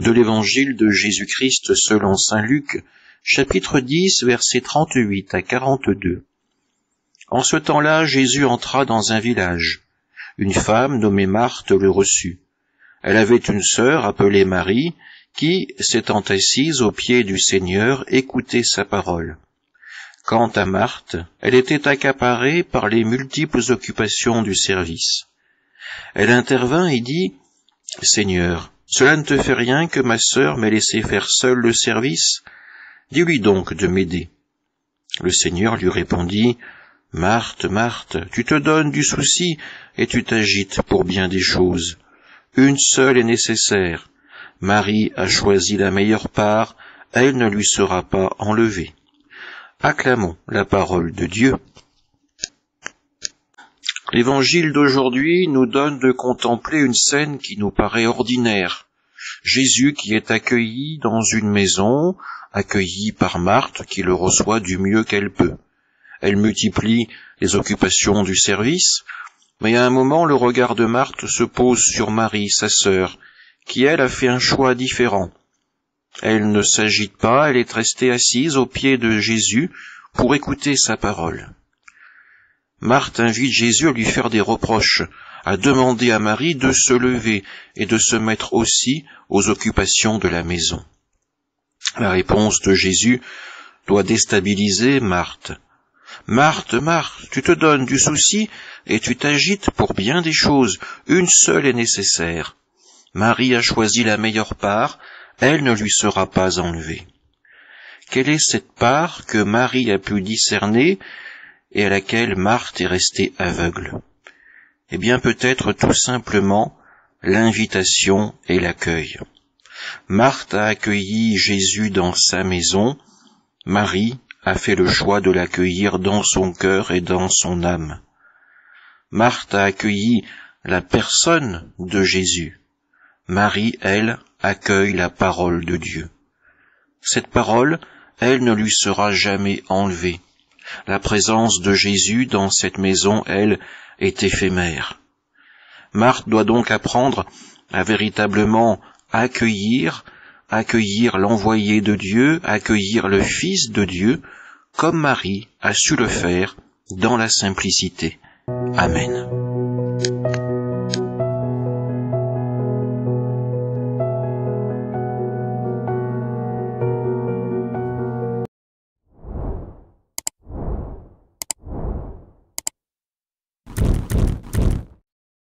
de l'Évangile de Jésus-Christ selon saint Luc, chapitre 10, versets 38 à 42. En ce temps-là, Jésus entra dans un village. Une femme nommée Marthe le reçut. Elle avait une sœur appelée Marie, qui, s'étant assise aux pieds du Seigneur, écoutait sa parole. Quant à Marthe, elle était accaparée par les multiples occupations du service. Elle intervint et dit, « Seigneur, cela ne te fait rien que ma sœur m'ait laissé faire seule le service? Dis-lui donc de m'aider. » Le Seigneur lui répondit, « Marthe, Marthe, tu te donnes du souci et tu t'agites pour bien des choses. Une seule est nécessaire. Marie a choisi la meilleure part, elle ne lui sera pas enlevée. » Acclamons la parole de Dieu. L'évangile d'aujourd'hui nous donne de contempler une scène qui nous paraît ordinaire. Jésus qui est accueilli dans une maison, accueilli par Marthe qui le reçoit du mieux qu'elle peut. Elle multiplie les occupations du service, mais à un moment le regard de Marthe se pose sur Marie, sa sœur, qui elle a fait un choix différent. Elle ne s'agite pas, elle est restée assise aux pieds de Jésus pour écouter sa parole. Marthe invite Jésus à lui faire des reproches, à demander à Marie de se lever et de se mettre aussi aux occupations de la maison. La réponse de Jésus doit déstabiliser Marthe. « Marthe, Marthe, tu te donnes du souci et tu t'agites pour bien des choses. Une seule est nécessaire. Marie a choisi la meilleure part, elle ne lui sera pas enlevée. » Quelle est cette part que Marie a pu discerner et à laquelle Marthe est restée aveugle? Eh bien, peut-être tout simplement l'invitation et l'accueil. Marthe a accueilli Jésus dans sa maison, Marie a fait le choix de l'accueillir dans son cœur et dans son âme. Marthe a accueilli la personne de Jésus. Marie, elle, accueille la parole de Dieu. Cette parole, elle ne lui sera jamais enlevée. La présence de Jésus dans cette maison, elle, est éphémère. Marthe doit donc apprendre à véritablement accueillir l'envoyé de Dieu, accueillir le Fils de Dieu, comme Marie a su le faire dans la simplicité. Amen.